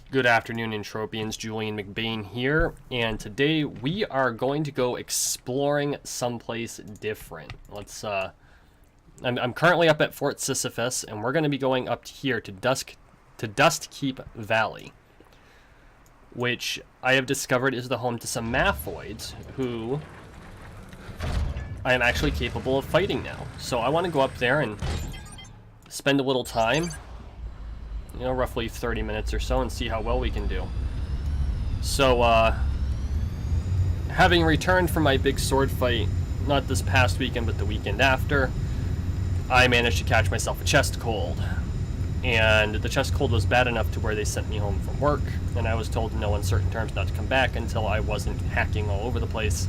Good afternoon, Entropians. Julian McBain here, and today we are going to go exploring someplace different. I'm currently up at Fort Sisyphus, and we're going to be going up here to Dustkeep Valley, which I have discovered is the home to some Maffoids, who I am actually capable of fighting now. So I want to go up there and spend a little time, you know, roughly 30 minutes or so, and see how well we can do. So, having returned from my big sword fight, not this past weekend, but the weekend after, I managed to catch myself a chest cold. And the chest cold was bad enough to where they sent me home from work, and I was told in no uncertain terms not to come back until I wasn't hacking all over the place.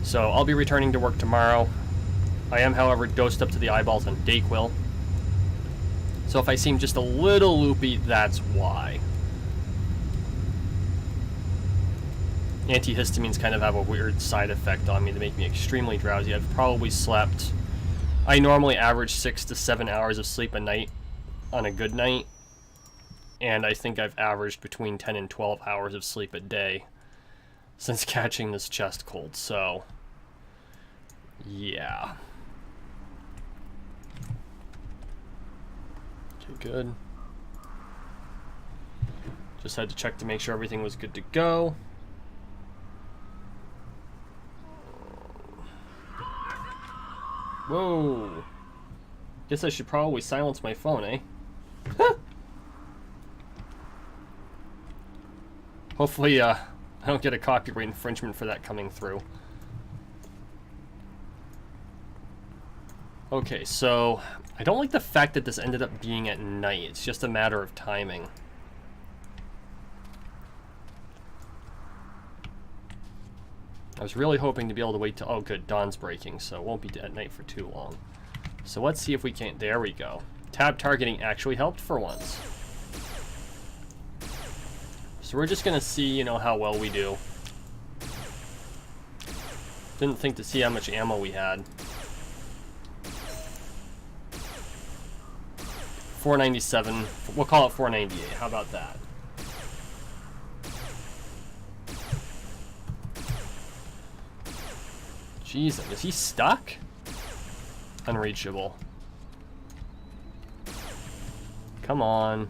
So I'll be returning to work tomorrow. I am, however, dosed up to the eyeballs on Dayquil. So if I seem just a little loopy, that's why. Antihistamines kind of have a weird side effect on me to make me extremely drowsy. I've probably slept... I normally average 6 to 7 hours of sleep a night on a good night. And I think I've averaged between 10 and 12 hours of sleep a day since catching this chest cold. So, yeah. Okay, good. Just had to check to make sure everything was good to go. Whoa. Guess I should probably silence my phone, eh? Hopefully, I don't get a copyright infringement for that coming through. Okay, so I don't like the fact that this ended up being at night. It's just a matter of timing. I was really hoping to be able to wait till... Oh, good. Dawn's breaking, so it won't be at night for too long. So let's see if we can't... There we go. Tab targeting actually helped for once. So we're just going to see, you know, how well we do. Didn't think to see how much ammo we had. 497. We'll call it 498. How about that? Jesus, is he stuck? Unreachable. Come on.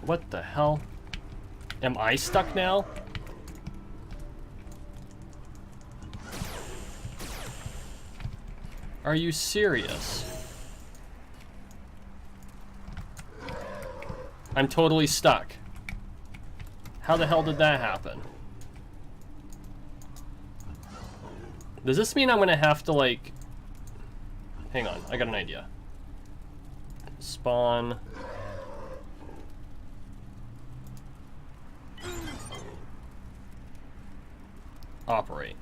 What the hell? Am I stuck now? Are you serious? I'm totally stuck. How the hell did that happen? Does this mean I'm gonna have to, like... Hang on, I got an idea. Spawn. Operate.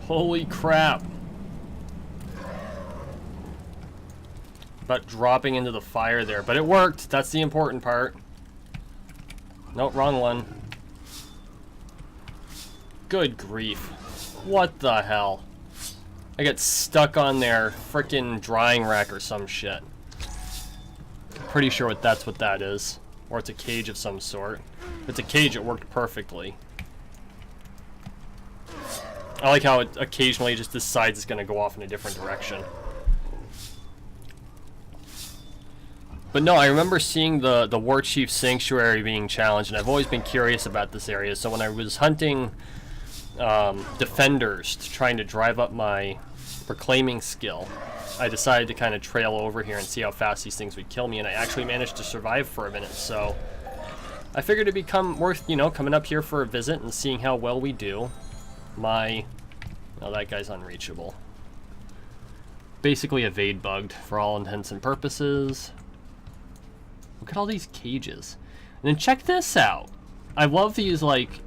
Holy crap. About dropping into the fire there, but it worked. That's the important part. Nope, wrong one. Good grief. What the hell? I got stuck on their frickin' drying rack or some shit. Pretty sure that's what that is. Or it's a cage of some sort. If it's a cage, it worked perfectly. I like how it occasionally just decides it's going to go off in a different direction. But no, I remember seeing the Warchief Sanctuary being challenged, and I've always been curious about this area. So when I was hunting defenders, trying to drive up my reclaiming skill, I decided to kind of trail over here and see how fast these things would kill me, and I actually managed to survive for a minute. So I figured it'd become worth, you know, coming up here for a visit and seeing how well we do. Oh, that guy's unreachable. Basically evade bugged for all intents and purposes. Look at all these cages. And then check this out. I love these, like,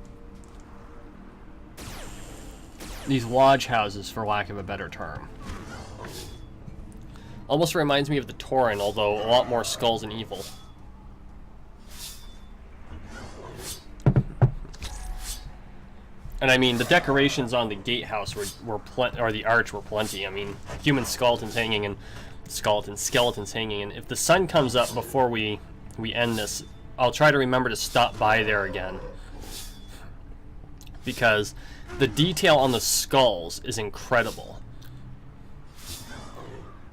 these lodge houses, for lack of a better term. Almost reminds me of the Tauren, although a lot more skulls and evil. And I mean, the decorations on the gatehouse were or the arch were plenty. I mean, human skeletons hanging and skeletons hanging. And if the sun comes up before we end this, I'll try to remember to stop by there again, because the detail on the skulls is incredible.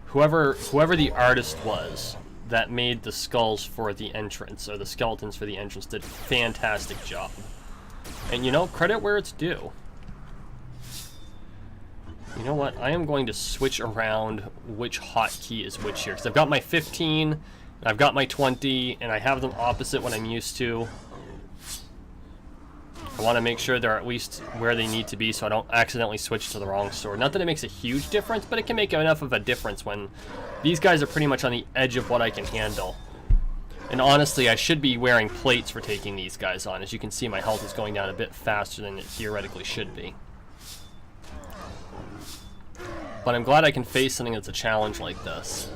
Whoever the artist was that made the skulls for the entrance, or the skeletons for the entrance, did a fantastic job. And you know, credit where it's due. You know what? I am going to switch around which hotkey is which here, because I've got my 15, I've got my 20, and I have them opposite what I'm used to. I want to make sure they're at least where they need to be so I don't accidentally switch to the wrong sword. Not that it makes a huge difference, but it can make enough of a difference when these guys are pretty much on the edge of what I can handle. And honestly, I should be wearing plates for taking these guys on. As you can see, my health is going down a bit faster than it theoretically should be. But I'm glad I can face something that's a challenge like this.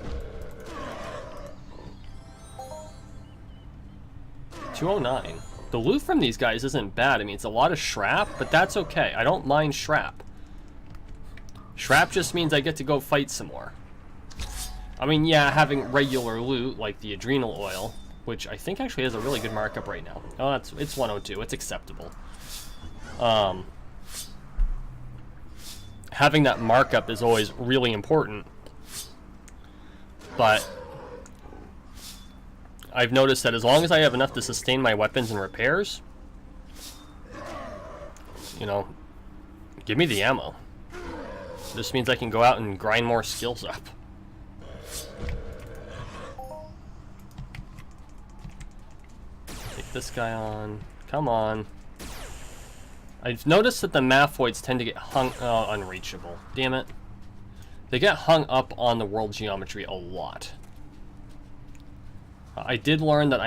209. The loot from these guys isn't bad. I mean, it's a lot of shrap, but that's okay. I don't mind shrap. Shrap just means I get to go fight some more. I mean, yeah, having regular loot, like the adrenal oil, which I think actually has a really good markup right now. Oh, it's 102. It's acceptable. Having that markup is always really important. But I've noticed that as long as I have enough to sustain my weapons and repairs, you know, give me the ammo. This means I can go out and grind more skills up. Take this guy on. Come on. I've noticed that the Maffoids tend to get hung... Oh, unreachable. Damn it. They get hung up on the world geometry a lot. I did learn that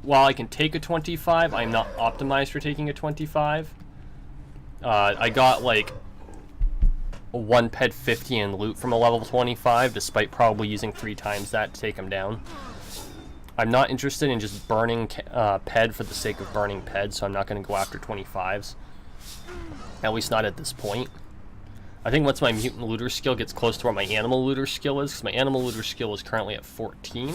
while I can take a 25, I'm not optimized for taking a 25. I got like a 1 ped 50 in loot from a level 25, despite probably using 3 times that to take him down. I'm not interested in just burning ped for the sake of burning ped, so I'm not going to go after 25s. At least not at this point. I think once my mutant looter skill gets close to where my animal looter skill is, because my animal looter skill is currently at 14.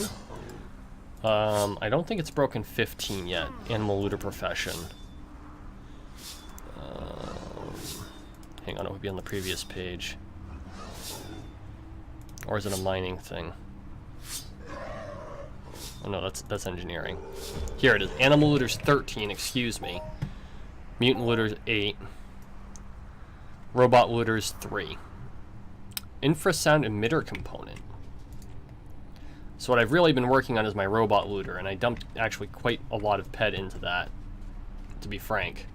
I don't think it's broken 15 yet. Animal looter profession. Hang on, it would be on the previous page. Or is it a mining thing? Oh no, that's engineering. Here it is. Animal looter's 13, excuse me. Mutant looter's 8. Robot looter's 3. Infrasound emitter component. So what I've really been working on is my robot looter, and I dumped actually quite a lot of ped into that, to be frank.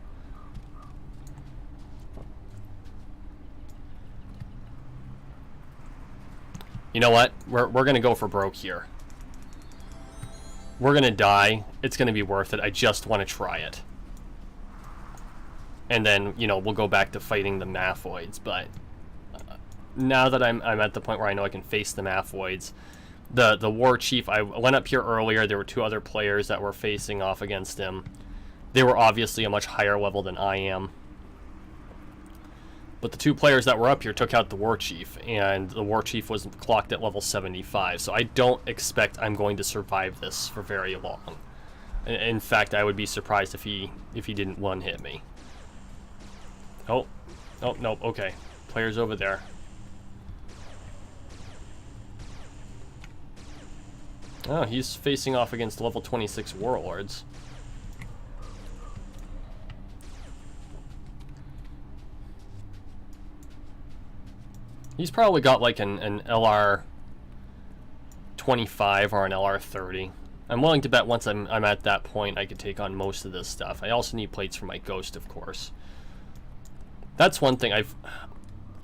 You know what? We're gonna go for broke here. We're gonna die. It's gonna be worth it. I just want to try it. And then, you know, we'll go back to fighting the Maffoids. But now that I'm at the point where I know I can face the Maffoids, the Warchief, I went up here earlier. There were 2 other players that were facing off against him. They were obviously a much higher level than I am. But the 2 players that were up here took out the Warchief, and the Warchief was clocked at level 75. So I don't expect I'm going to survive this for very long. In fact, I would be surprised if he didn't one-hit me. Oh, no, okay. Players over there. Oh, he's facing off against level 26 warlords. He's probably got like an LR 25 or an LR 30. I'm willing to bet once I'm at that point I could take on most of this stuff. I also need plates for my ghost, of course. That's one thing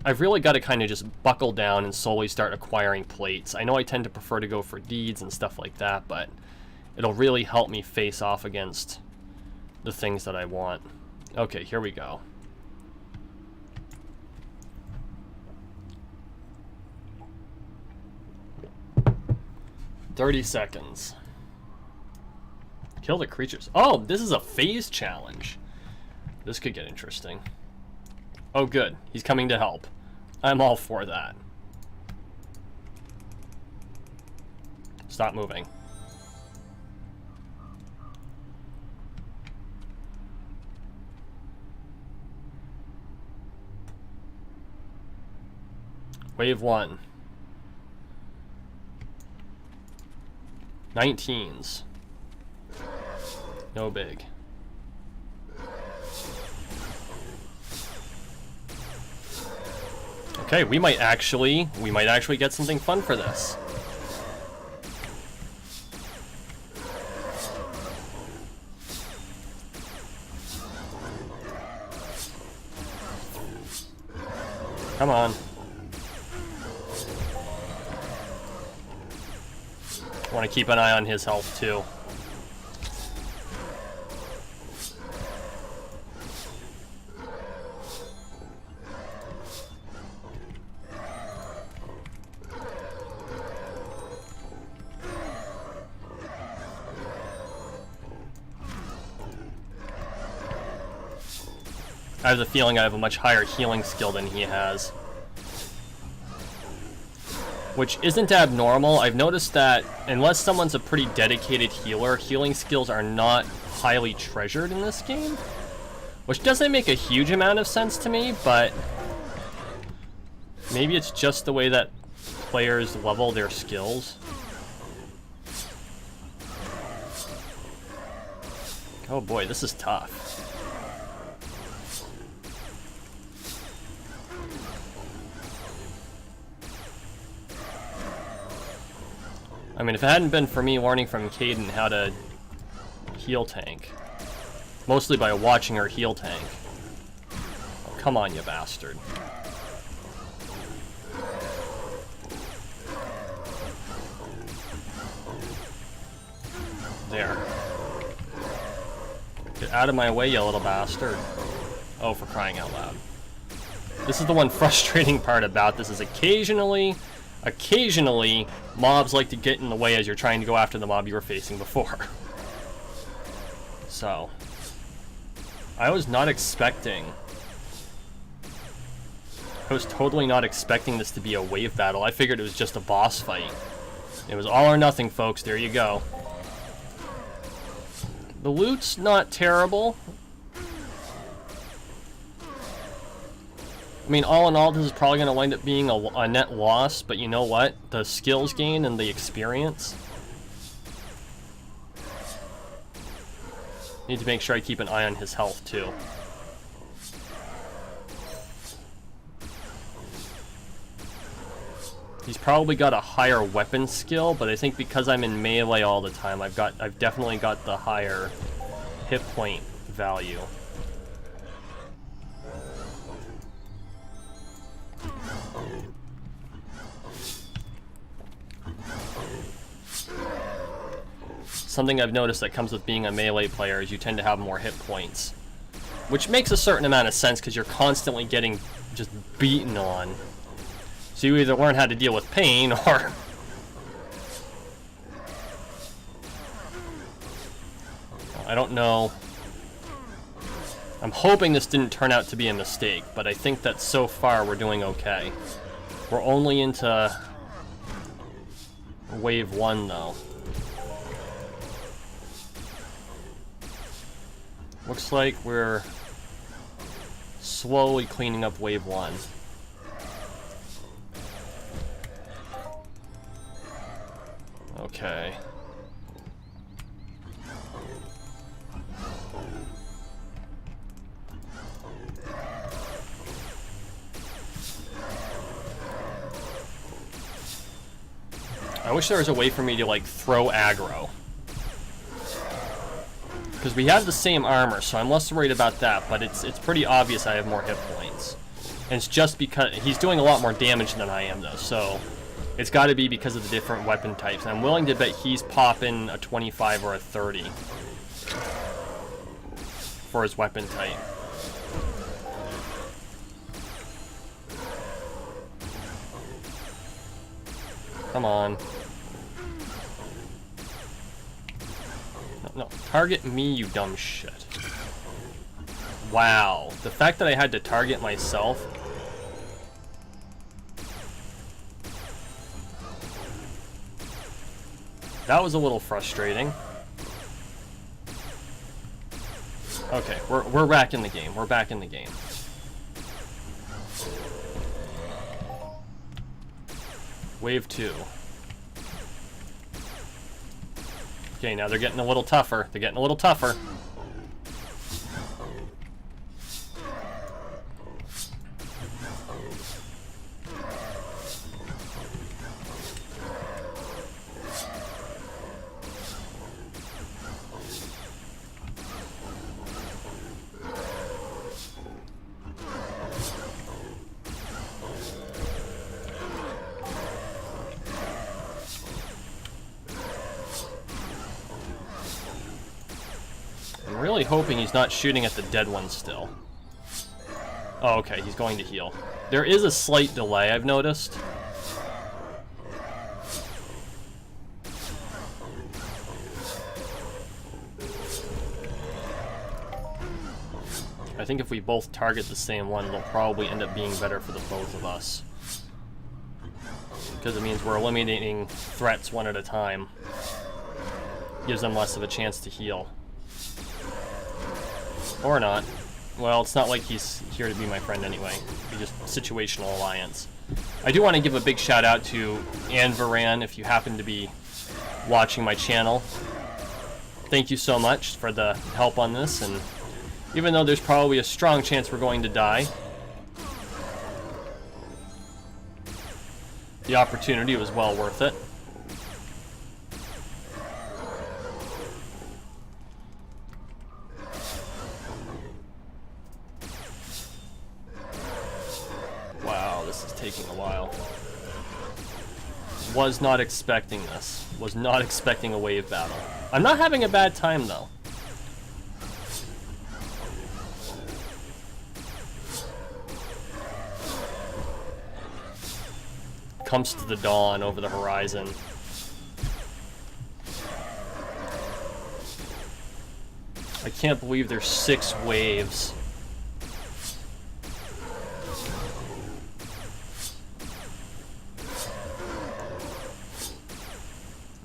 I've really got to kind of just buckle down and slowly start acquiring plates. I know I tend to prefer to go for deeds and stuff like that, but it'll really help me face off against the things that I want. Okay, here we go. "30 seconds. Kill the creatures." Oh, this is a phase challenge. This could get interesting. Oh, good. He's coming to help. I'm all for that. Stop moving. Wave 1. 19s. No big. Okay, we might actually get something fun for this. Come on. I want to keep an eye on his health too. I have the feeling I have a much higher healing skill than he has. Which isn't abnormal. I've noticed that unless someone's a pretty dedicated healer, healing skills are not highly treasured in this game. Which doesn't make a huge amount of sense to me, but maybe it's just the way that players level their skills. Oh boy, this is tough. I mean, if it hadn't been for me learning from Caden how to heal tank, mostly by watching her heal tank. Oh, come on, you bastard. There. Get out of my way, you little bastard. Oh, for crying out loud. This is the one frustrating part about this, is occasionally, mobs like to get in the way as you're trying to go after the mob you were facing before. So, I was totally not expecting this to be a wave battle. I figured it was just a boss fight. It was all or nothing, folks. There you go. The loot's not terrible. I mean, all in all, this is probably going to wind up being a net loss, but you know what? The skills gain and the experience. Need to make sure I keep an eye on his health, too. He's probably got a higher weapon skill, but I think because I'm in melee all the time, I've definitely got the higher hit point value. Something I've noticed that comes with being a melee player is you tend to have more hit points. Which makes a certain amount of sense because you're constantly getting just beaten on. So you either learn how to deal with pain or... I don't know. I'm hoping this didn't turn out to be a mistake, but I think that so far we're doing okay. We're only into wave 1 though. Looks like we're slowly cleaning up wave 1. Okay. I wish there was a way for me to, like, throw aggro. Because we have the same armor, so I'm less worried about that, but it's pretty obvious I have more hit points. And it's just because he's doing a lot more damage than I am, though, so it's got to be because of the different weapon types. And I'm willing to bet he's popping a 25 or a 30 for his weapon type. Come on. No, target me, you dumb shit. Wow. The fact that I had to target myself. That was a little frustrating. Okay, we're back in the game. We're back in the game. Wave 2. Okay, now they're getting a little tougher. They're getting a little tougher. I'm really hoping he's not shooting at the dead one still. Oh, okay, he's going to heal. There is a slight delay, I've noticed. I think if we both target the same one, it'll probably end up being better for the both of us. Because it means we're eliminating threats one at a time. Gives them less of a chance to heal. Or not. Well, it's not like he's here to be my friend anyway. Be just situational alliance. I do want to give a big shout out to Anvaran if you happen to be watching my channel. Thank you so much for the help on this, and even though there's probably a strong chance we're going to die, the opportunity was well worth it. Wow, this is taking a while. Was not expecting this. Was not expecting a wave battle. I'm not having a bad time though. Comes to the dawn over the horizon. I can't believe there's 6 waves.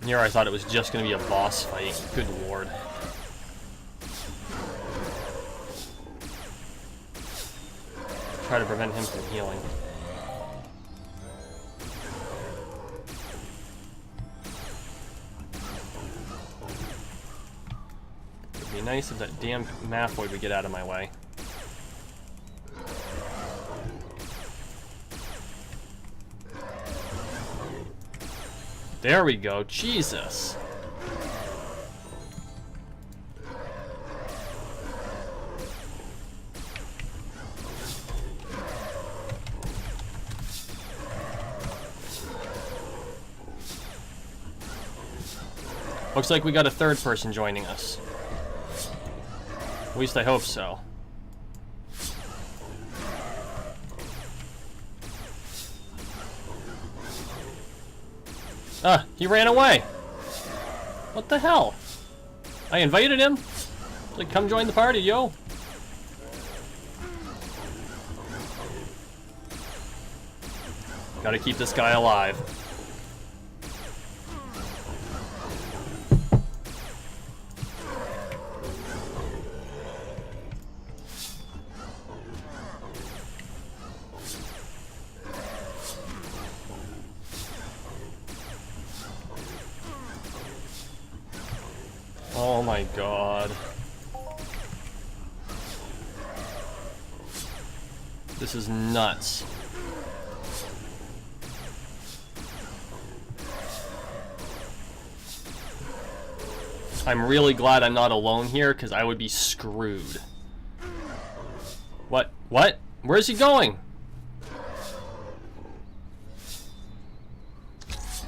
Here I thought it was just going to be a boss fight. Good lord. Try to prevent him from healing. It'd be nice if that damn Maffoid would get out of my way. There we go. Jesus. Looks like we got a third person joining us. At least I hope so. Ah, he ran away. What the hell? I invited him. Like, come join the party, yo. Gotta keep this guy alive. Oh my god. This is nuts. I'm really glad I'm not alone here, because I would be screwed. What? What? Where's he going?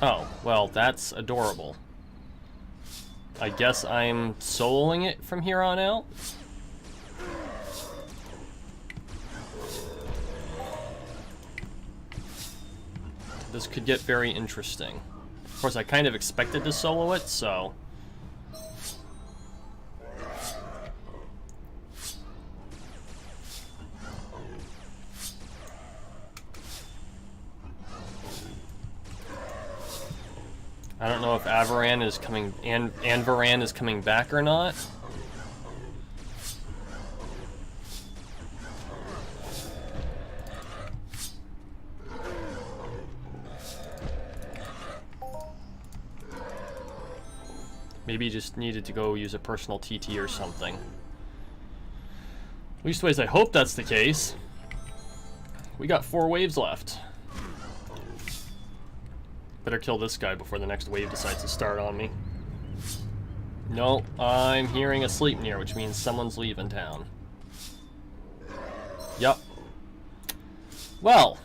Oh, well, that's adorable. I guess I'm soloing it from here on out. This could get very interesting. Of course, I kind of expected to solo it, so... I don't know if Avaran is coming, and Varan is coming back or not. Maybe he just needed to go use a personal TT or something. Leastways, I hope that's the case. We got 4 waves left. Better kill this guy before the next wave decides to start on me. No, I'm hearing a sleep near, which means someone's leaving town. Yup. Well,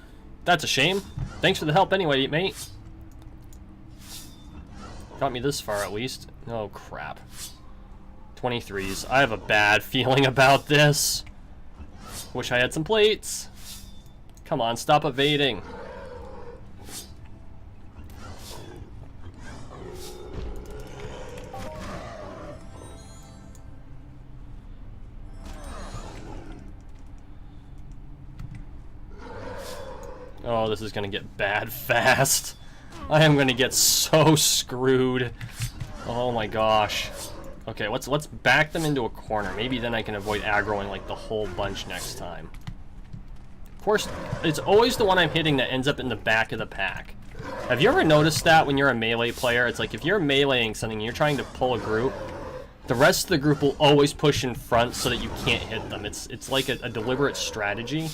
that's a shame. Thanks for the help anyway, mate. Got me this far at least. Oh, crap. 23s. I have a bad feeling about this. Wish I had some plates. Come on, stop evading. Oh, this is gonna get bad fast. I am gonna get so screwed. Oh my gosh. Okay, let's back them into a corner. Maybe then I can avoid aggroing like the whole bunch next time. Of course, it's always the one I'm hitting that ends up in the back of the pack. Have you ever noticed that when you're a melee player? It's like if you're meleeing something and you're trying to pull a group, the rest of the group will always push in front so that you can't hit them. It's like a deliberate strategy.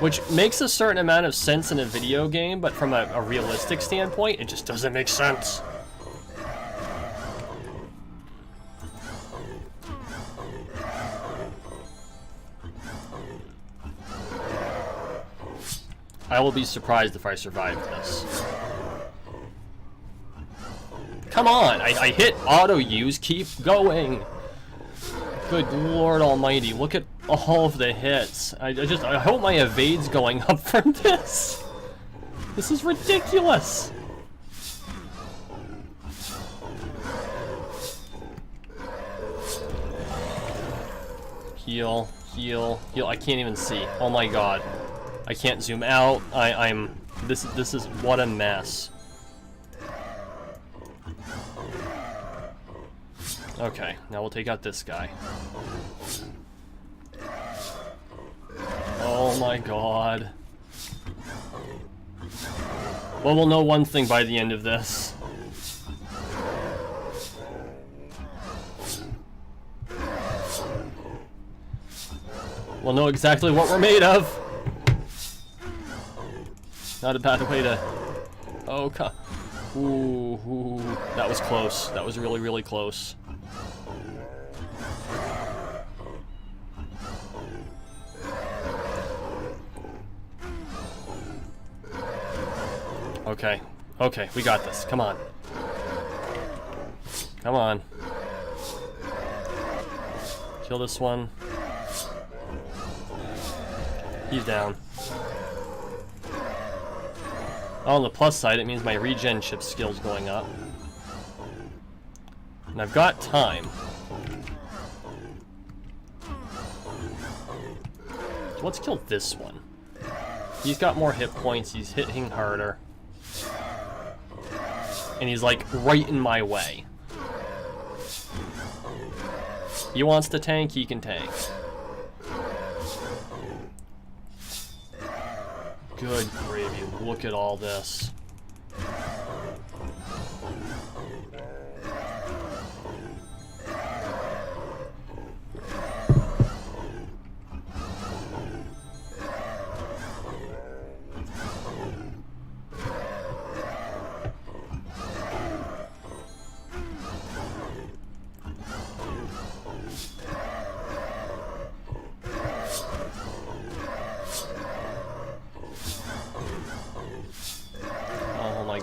Which makes a certain amount of sense in a video game, but from a realistic standpoint, it just doesn't make sense. I will be surprised if I survive this. Come on! I hit auto use, keep going! Good Lord Almighty, look at all of the hits. I hope my evade's going up from this. This is ridiculous. Heal, heal, heal. I can't even see. Oh my god. I can't zoom out. This is what a mess. Okay, now we'll take out this guy. Oh my god. Well, we'll know one thing by the end of this. We'll know exactly what we're made of. Not a bad way to... Oh, ooh, that was close. That was really, really close. Okay. Okay, we got this. Come on. Come on. Kill this one. He's down. Oh, on the plus side, it means my regen chip skill's going up. And I've got time. So let's kill this one. He's got more hit points, he's hitting harder. And he's like right in my way. He wants to tank, he can tank. Good gravy, look at all this.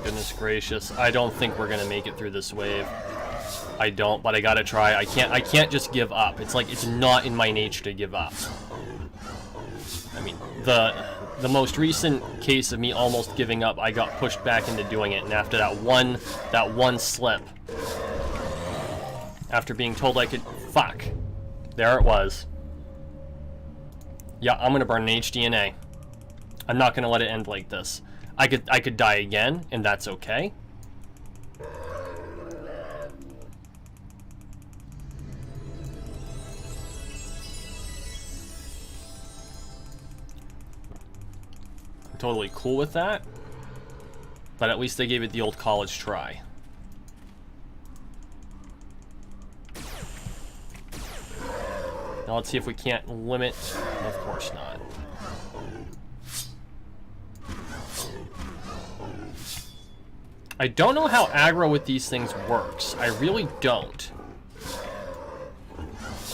Goodness gracious, I don't think we're gonna make it through this wave. I don't, but I gotta try. I can't just give up. It's like it's not in my nature to give up. I mean, the most recent case of me almost giving up, I got pushed back into doing it, and after that one slip, after being told I could, fuck, there it was. Yeah, I'm gonna burn an HDNA. I'm not gonna let it end like this. I could die again, and that's okay. totally cool with that. But at least they gave it the old college try. Now let's see if we can't limit. Of course not. I don't know how aggro with these things works. I really don't.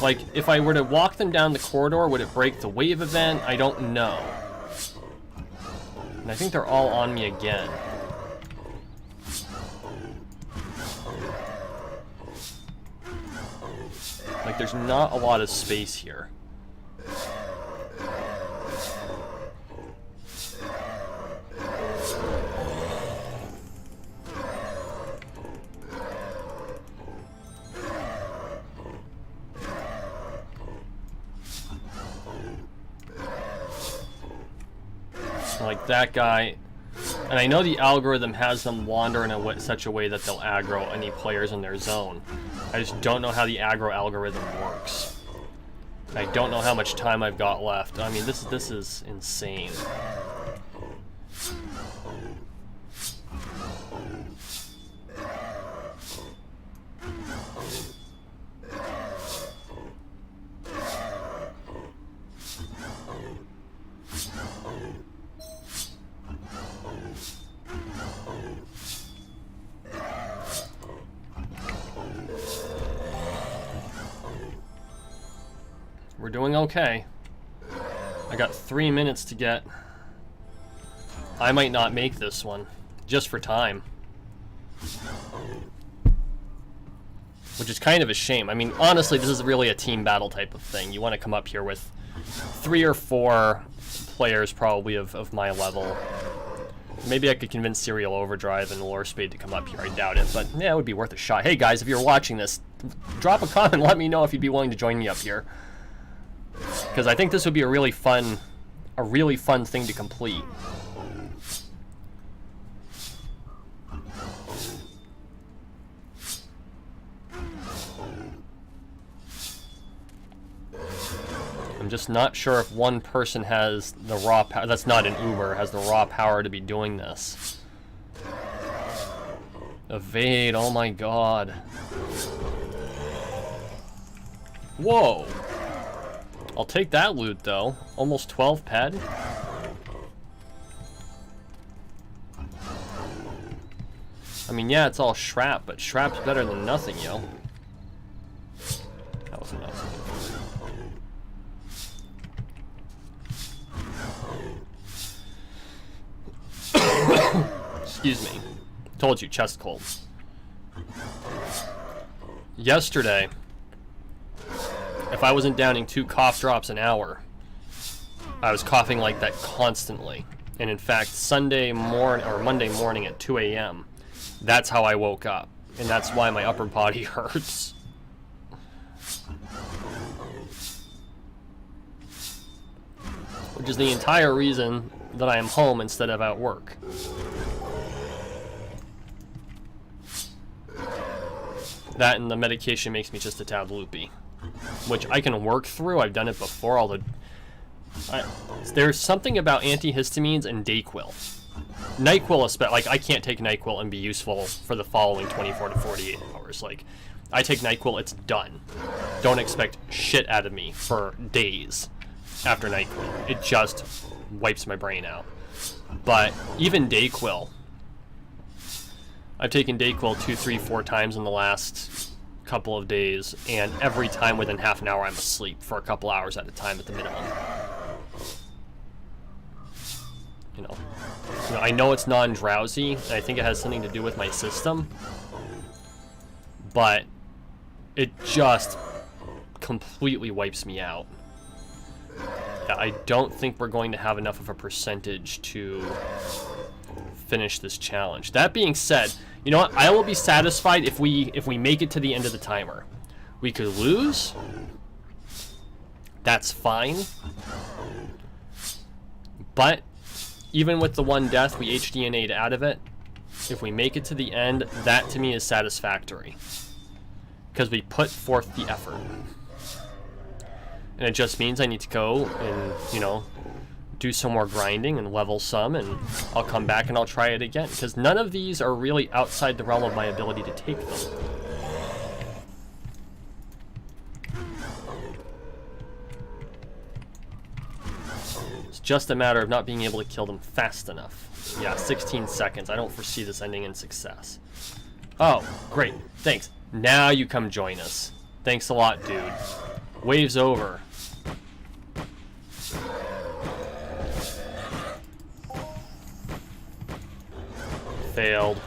Like, if I were to walk them down the corridor, would it break the wave event? I don't know. And I think they're all on me again. Like, there's not a lot of space here. Like that guy. And I know the algorithm has them wander in such a way that they'll aggro any players in their zone. I just don't know how the aggro algorithm works. I don't know how much time I've got left. I mean, this is insane. We're doing okay. I got 3 minutes to get. I might not make this one, just for time. Which is kind of a shame. I mean, honestly, this is really a team battle type of thing. You want to come up here with 3 or 4 players probably of my level. Maybe I could convince Serial Overdrive and Lore Spade to come up here. I doubt it, but yeah, it would be worth a shot. Hey guys, if you're watching this, drop a comment and let me know if you'd be willing to join me up here. Because I think this would be a really fun thing to complete. I'm just not sure if one person has the raw power. That's not an Uber. Has the raw power to be doing this. Evade. Oh my god. Whoa. I'll take that loot, though. Almost 12 ped. I mean, yeah, it's all Shrap, but Shrap's better than nothing, yo. That was enough. Excuse me. Told you, chest cold. Yesterday, if I wasn't downing 2 cough drops an hour, I was coughing like that constantly. And in fact, Monday morning at 2 a.m., that's how I woke up. And that's why my upper body hurts. Which is the entire reason that I am home instead of at work. That and the medication makes me just a tad loopy. Which I can work through. I've done it before. Although there's something about antihistamines and Dayquil. NyQuil, like I can't take NyQuil and be useful for the following 24 to 48 hours. Like I take NyQuil, it's done. Don't expect shit out of me for days after NyQuil. It just wipes my brain out. But even Dayquil, I've taken Dayquil 2, 3, 4 times in the last couple of days, and every time within half an hour I'm asleep for a couple hours at a time at the minimum. You know, I know it's non-drowsy, and I think it has something to do with my system, but it just completely wipes me out. Yeah, I don't think we're going to have enough of a percentage to finish this challenge. That being said, you know what? I will be satisfied if we make it to the end of the timer. We could lose. That's fine. But even with the 1 death we HDNA'd out of it, if we make it to the end, that to me is satisfactory. Because we put forth the effort. And it just means I need to go and, you know, do some more grinding and level some, and I'll come back and I'll try it again, because none of these are really outside the realm of my ability to take them. It's just a matter of not being able to kill them fast enough. Yeah, 16 seconds. I don't foresee this ending in success. Oh, great. Thanks. Now you come join us. Thanks a lot, dude. Wave's over. Failed.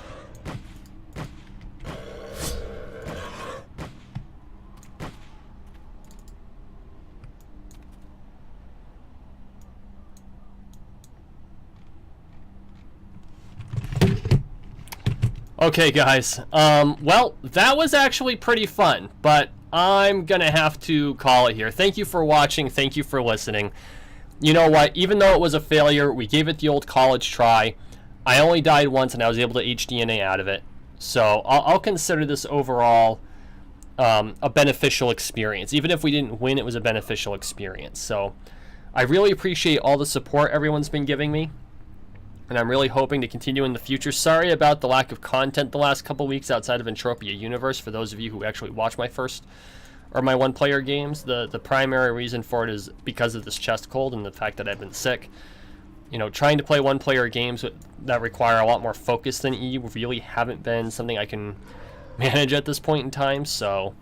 Okay, guys. Well, that was actually pretty fun, but I'm gonna have to call it here. Thank you for watching. Thank you for listening. You know what? Even though it was a failure, we gave it the old college try. I only died once, and I was able to HDNA out of it. So I'll consider this overall a beneficial experience. Even if we didn't win, it was a beneficial experience. So I really appreciate all the support everyone's been giving me, and I'm really hoping to continue in the future. Sorry about the lack of content the last couple weeks outside of Entropia Universe. For those of you who actually watch my first or my one-player games, the primary reason for it is because of this chest cold and the fact that I've been sick. You know, trying to play one-player games that require a lot more focus than E really haven't been something I can manage at this point in time. So,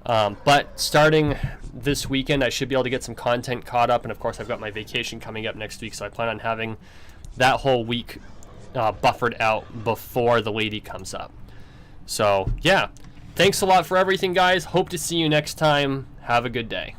but starting this weekend, I should be able to get some content caught up. And of course, I've got my vacation coming up next week, so I plan on having that whole week buffered out before the lady comes up. So, yeah. Thanks a lot for everything, guys. Hope to see you next time. Have a good day.